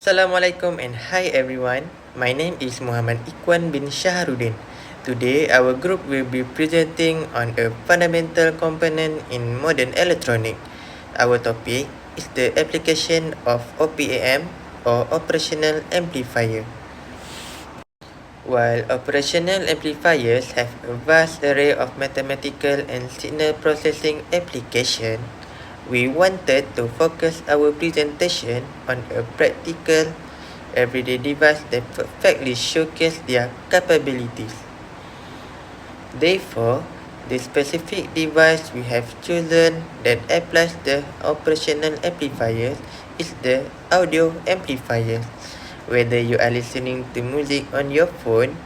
Assalamualaikum and hi everyone. My name is Muhammad Ikwan bin Shahrudin. Today our group will be presenting on a fundamental component in modern electronics. Our topic is the application of OPAM or operational amplifier. While operational amplifiers have a vast array of mathematical and signal processing applications, we wanted to focus our presentation on a practical, everyday device that perfectly showcases their capabilities. Therefore, the specific device we have chosen that applies the operational amplifiers is the audio amplifier. Whether you are listening to music on your phone,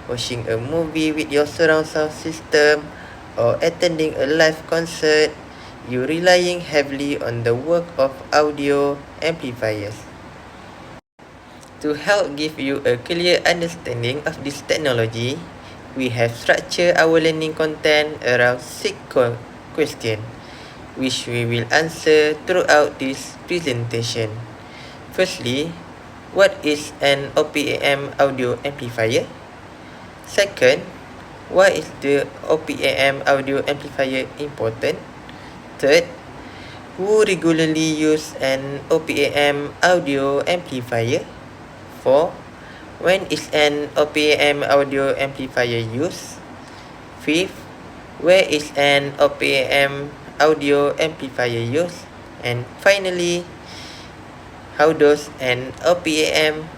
watching a movie with your surround sound system, or attending a live concert, you're relying heavily on the work of audio amplifiers. To help give you a clear understanding of this technology, we have structured our learning content around 6 questions, which we will answer throughout this presentation. Firstly, what is an OPAM audio amplifier? Second, why is the OPAM audio amplifier important? Third, who regularly use an OPAM audio amplifier? 4. When is an OPAM audio amplifier used? 5th, where is an OPAM audio amplifier used? And finally, how does an OPAM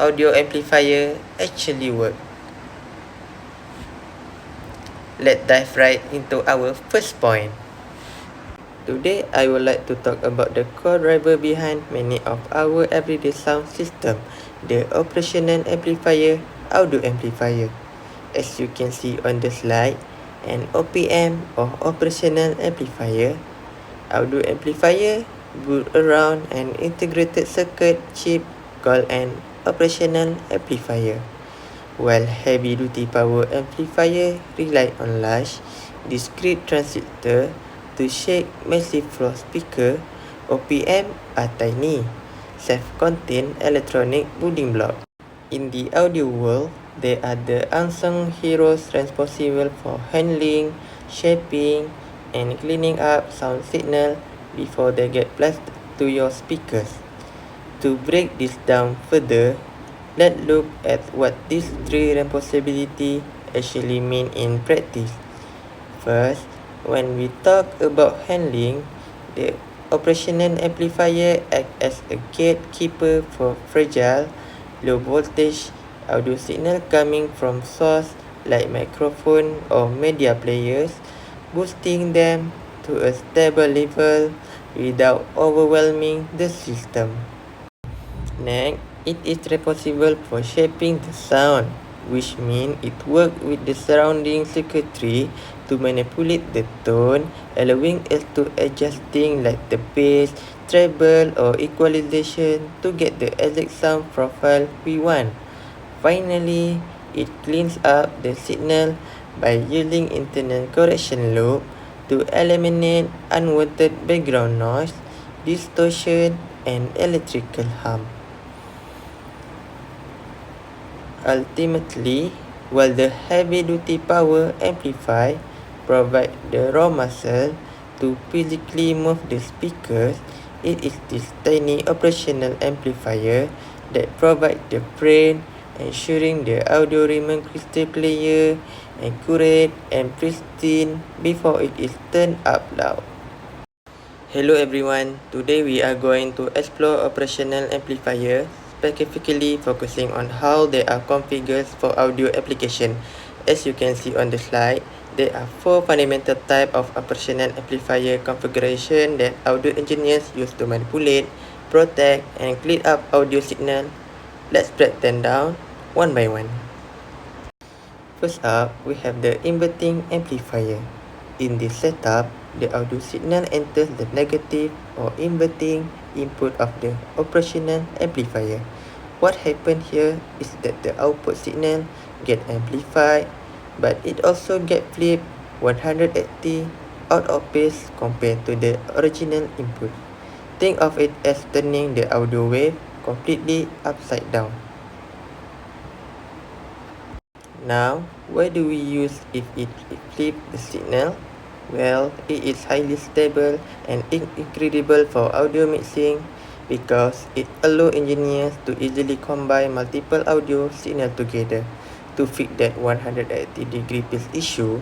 audio amplifier actually work? Let's dive right into our first point. Today, I would like to talk about the core driver behind many of our everyday sound system, the operational amplifier, audio amplifier. As you can see on the slide, an OPM or operational amplifier, audio amplifier built around an integrated circuit chip called an operational amplifier. While heavy-duty power amplifier rely on large, discrete transistor to shape massive floor speaker, OPM are tiny, self-contained electronic building blocks. In the audio world, they are the unsung heroes responsible for handling, shaping, and cleaning up sound signal before they get blasted to your speakers. To break this down further, let's look at what these three responsibilities actually mean in practice. First, when we talk about handling, the operational amplifier acts as a gatekeeper for fragile, low voltage audio signal coming from source like microphone or media players, boosting them to a stable level without overwhelming the system. Next, it is responsible for shaping the sound, which means it works with the surrounding circuitry to manipulate the tone, allowing us to adjusting like the bass, treble or equalization to get the exact sound profile we want. Finally, it cleans up the signal by using internal correction loop to eliminate unwanted background noise, distortion, and electrical harm. Ultimately, while the heavy-duty power amplifier provides the raw muscle to physically move the speakers, it is this tiny operational amplifier that provides the brain, ensuring the audio remains crystal clear, accurate, and pristine before it is turned up loud. Hello everyone, today we are going to explore operational amplifier, specifically focusing on how they are configured for audio application. As you can see on the slide, there are 4 fundamental types of operational amplifier configuration that audio engineers use to manipulate, protect, and clean up audio signal. Let's break them down one by one. First up, we have the inverting amplifier. In this setup, the audio signal enters the negative or inverting input of the operational amplifier. What happens here is that the output signal gets amplified, but it also gets flipped 180 out of phase compared to the original input. Think of it as turning the audio wave completely upside down. Now, why do we use if it flip the signal? Well, it is highly stable and incredible for audio mixing because it allows engineers to easily combine multiple audio signals together. To fix that 180-degree phase issue,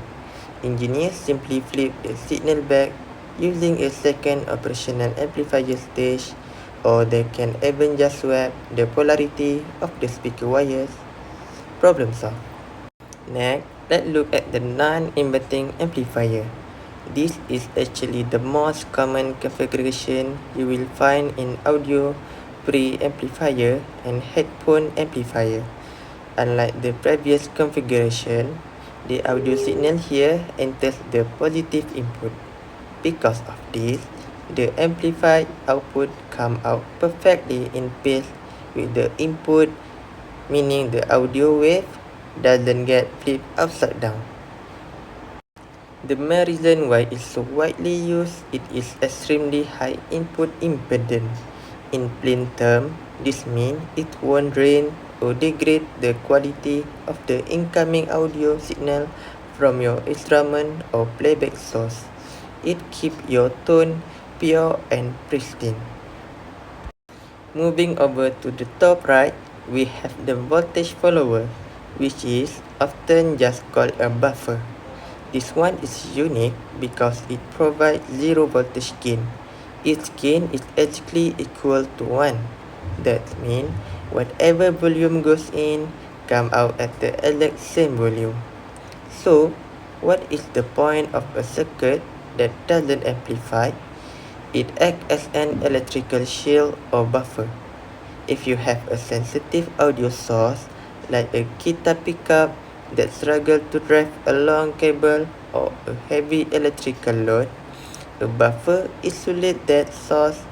engineers simply flip the signal back using a second operational amplifier stage, or they can even just swap the polarity of the speaker wires. Problem solved. Next, let's look at the non-inverting amplifier. This is actually the most common configuration you will find in audio preamplifier and headphone amplifier. Unlike the previous configuration, the audio signal here enters the positive input. Because of this, the amplified output comes out perfectly in phase with the input, meaning the audio wave doesn't get flipped upside down. The main reason why it's so widely used, it is extremely high input impedance. In plain terms, this means it won't drain or degrade the quality of the incoming audio signal from your instrument or playback source. It keeps your tone pure and pristine. Moving over to the top right, we have the voltage follower, which is often just called a buffer. This one is unique because it provides zero voltage gain. Its gain is actually equal to 1. That means whatever volume goes in, comes out at the exact same volume. So, what is the point of a circuit that doesn't amplify? It acts as an electrical shield or buffer. If you have a sensitive audio source, like a guitar pickup that struggles to drive a long cable or a heavy electrical load, a buffer isolates that source.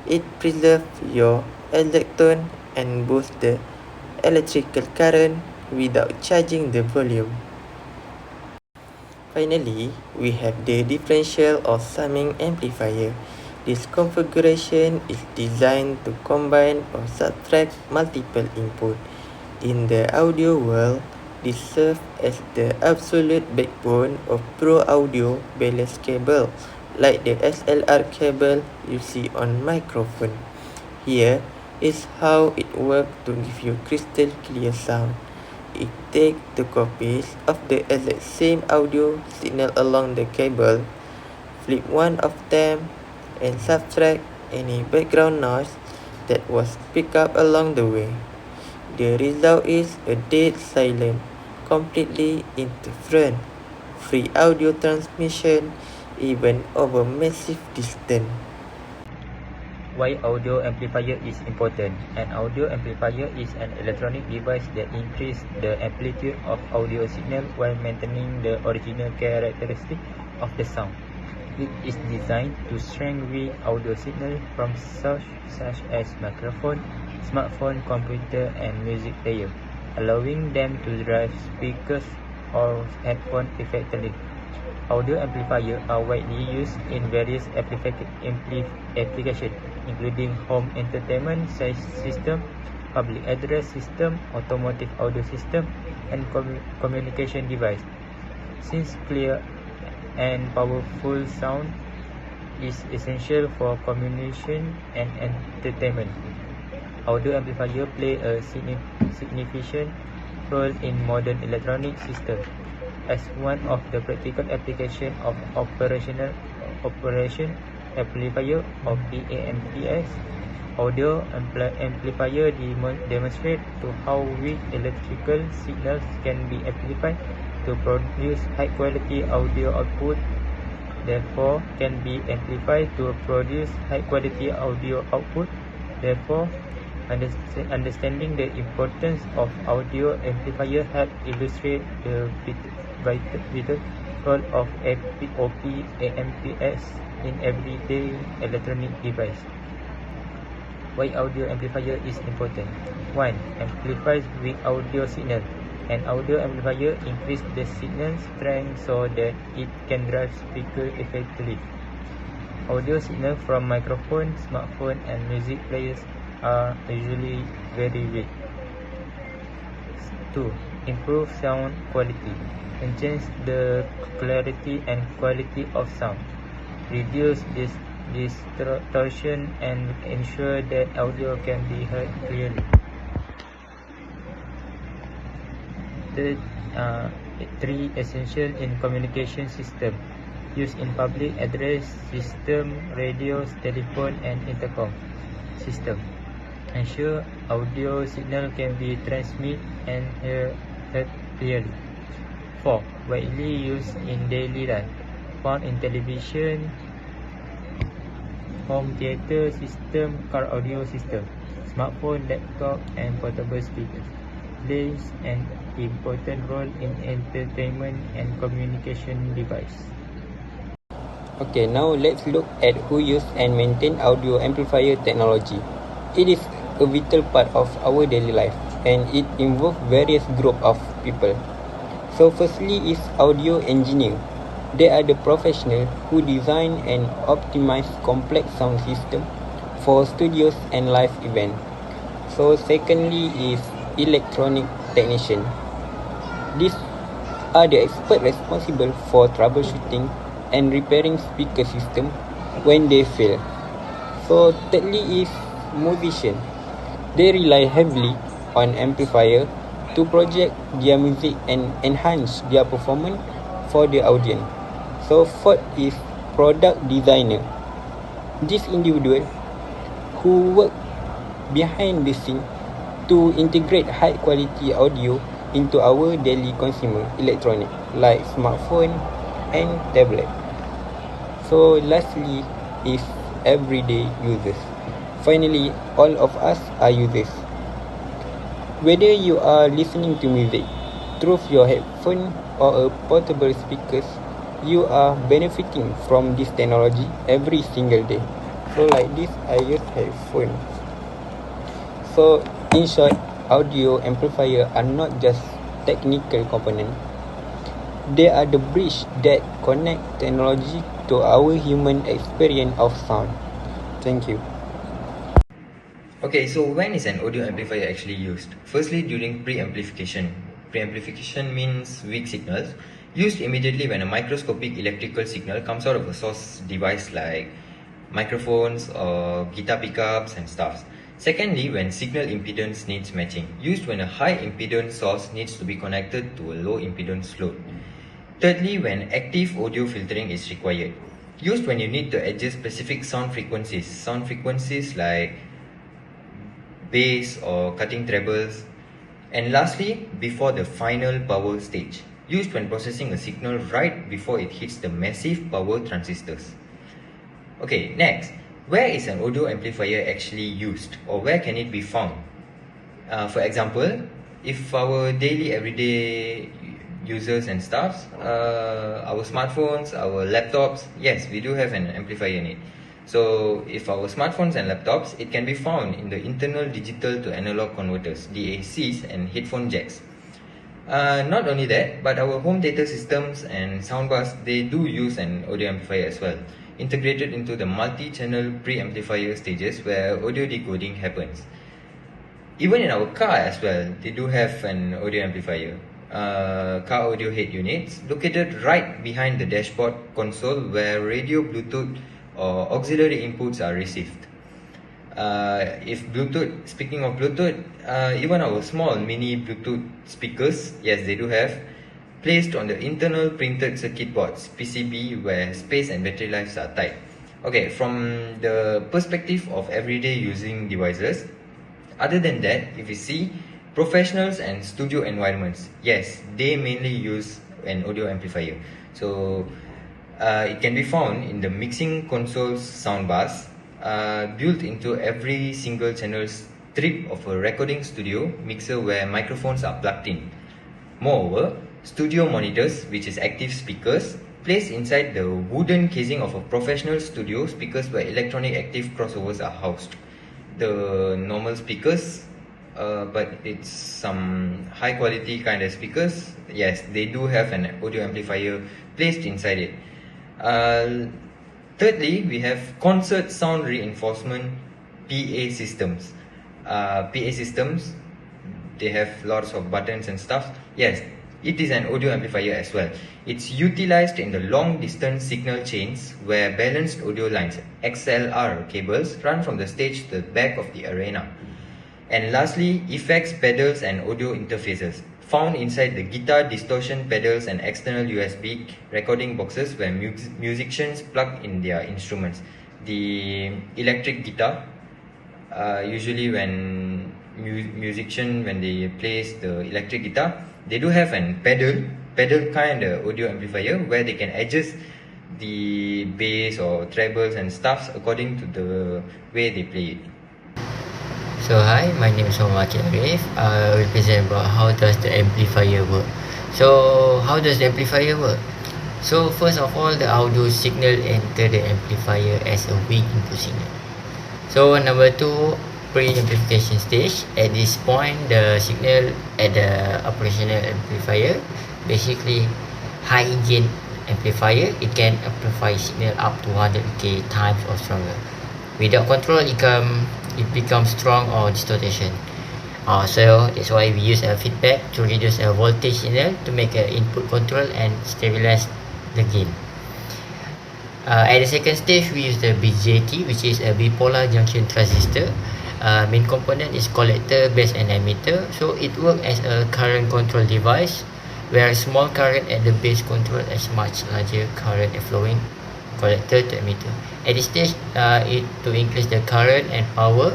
It preserves your exact tone and boosts the electrical current without charging the volume. Finally, we have the differential or summing amplifier. This configuration is designed to combine or subtract multiple inputs. In the audio world, this serves as the absolute backbone of pro audio balance cable, like the SLR cable you see on microphone. Here is how it works to give you crystal clear sound. It takes two copies of the exact same audio signal along the cable, flip one of them, and subtract any background noise that was picked up along the way. The result is a dead silent, completely interference free audio transmission even over massive distance. Why audio amplifier is important? An audio amplifier is an electronic device that increases the amplitude of audio signal while maintaining the original characteristic of the sound. It is designed to shrink weak audio signal from sources such as microphone, smartphone, computer, and music player, allowing them to drive speakers or headphones effectively. Audio amplifiers are widely used in various applications, including home entertainment system, public address system, automotive audio system, and communication device. Since clear and powerful sound is essential for communication and entertainment, audio amplifiers play a significant role in modern electronic systems. As one of the practical applications of operation amplifier or BMKT1713-PRINCIPLE, audio amplifier demonstrate to how weak electrical signals can be amplified to produce high quality audio output, therefore can be amplified to produce high quality audio output. Therefore, understanding the importance of audio amplifier help illustrate the vital role of OP-AMPs in everyday electronic device. Why audio amplifier is important? 1. Amplifies weak audio signal. An audio amplifier increases the signal strength so that it can drive speaker effectively. Audio signal from microphones, smartphone, and music players are usually very weak. 2. Improve sound quality. Enhance the clarity and quality of sound. Reduce distortion and ensure that audio can be heard clearly. 3. Essential in communication system. Used in public address system, radios, telephone, and intercom system. Ensure audio signal can be transmitted and heard clearly. 4. Widely used in daily life. Found in television, home theater system, car audio system, smartphone, laptop, and portable speakers. Plays an important role in entertainment and communication device. Okay, now let's look at who use and maintain audio amplifier technology. It is a vital part of our daily life and it involves various groups of people. So firstly is audio engineer. They are the professionals who design and optimize complex sound system for studios and live events. So secondly is electronic technician. These are the experts responsible for troubleshooting and repairing speaker system when they fail. So thirdly is musician. They rely heavily on amplifier to project their music and enhance their performance for the audience. So fourth is product designer. This individual who work behind the scene to integrate high quality audio into our daily consumer electronic like smartphone and tablet. So lastly is everyday users. Finally, all of us are users. Whether you are listening to music through your headphone or a portable speakers, you are benefiting from this technology every single day. So like this, I use headphone. So in short, audio amplifier are not just technical component. They are the bridge that connect technology to our human experience of sound. Thank you. Okay, so when is an audio amplifier actually used? Firstly, during preamplification. Preamplification means weak signals, used immediately when a microscopic electrical signal comes out of a source device like microphones or guitar pickups and stuff. Secondly, when signal impedance needs matching, used when a high impedance source needs to be connected to a low impedance load. Thirdly, when active audio filtering is required, used when you need to adjust specific sound frequencies like bass or cutting trebles. And lastly, before the final power stage, used when processing a signal right before it hits the massive power transistors. Okay, next, where is an audio amplifier actually used, or where can it be found? For example, if our daily everyday users and staffs, our smartphones, our laptops, yes, we do have an amplifier in it. So if our smartphones and laptops, it can be found in the internal digital to analog converters, DACs, and headphone jacks. Not only that, but our home theater systems and soundbars, they do use an audio amplifier as well, integrated into the multi-channel pre-amplifier stages where audio decoding happens. Even in our car as well, they do have an audio amplifier. Car audio head units located right behind the dashboard console where radio, Bluetooth, or auxiliary inputs are received. Speaking of Bluetooth, even our small mini Bluetooth speakers, yes, they do have, placed on the internal printed circuit boards, PCB, where space and battery lives are tight. Okay, from the perspective of everyday using devices, other than that, if you see, professionals and studio environments, yes, they mainly use an audio amplifier. So it can be found in the mixing console's soundbars, built into every single channel strip of a recording studio mixer where microphones are plugged in. Moreover, studio monitors, which is active speakers, placed inside the wooden casing of a professional studio speakers where electronic active crossovers are housed. The normal speakers, but it's some high quality kind of speakers, yes, they do have an audio amplifier placed inside it. Thirdly, we have concert sound reinforcement PA systems. PA systems, they have lots of buttons and stuff. Yes, it is an audio amplifier as well. It's utilized in the long distance signal chains where balanced audio lines, XLR cables, run from the stage to the back of the arena. And lastly, effects pedals and audio interfaces, found inside the guitar distortion pedals and external USB recording boxes where musicians plug in their instruments. The electric guitar, usually when musician, when they place the electric guitar, they do have an pedal kind of audio amplifier where they can adjust the bass or trebles and stuffs according to the way they play it. So hi, my name is Muhammad Arif. I will present about how does the amplifier work. So how does the amplifier work? So first of all, the audio signal enter the amplifier as a weak input signal. So number 2, pre-amplification stage. At this point, the signal at the operational amplifier, basically high gain amplifier, it can amplify signal up to 100k times or stronger. Without control, it becomes strong or distortion. So that's why we use a feedback to reduce a voltage signal to make an input control and stabilize the gain. At the second stage, we use the BJT, which is a bipolar junction transistor. Main component is collector, base and emitter. So it works as a current control device, where small current at the base control as much larger current flowing collector to emitter. At this stage, to increase the current and power.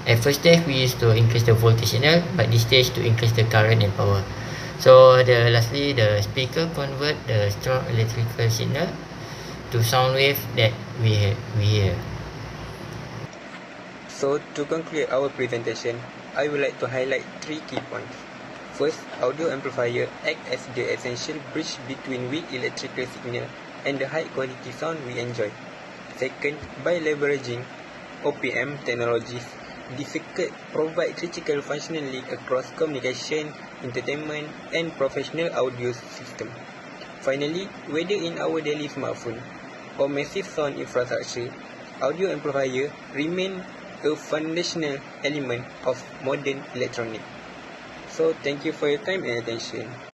At first stage, we used to increase the voltage signal, but this stage to increase the current and power. So lastly, the speaker convert the strong electrical signal to sound wave that we hear. So to conclude our presentation, I would like to highlight 3 key points. First, audio amplifier act as the essential bridge between weak electrical signal and the high quality sound we enjoy. Second, by leveraging OPM technologies, the circuit provide critical functionality across communication, entertainment, and professional audio system. Finally, whether in our daily smartphone or massive sound infrastructure, audio amplifier remain a foundational element of modern electronics. So thank you for your time and attention.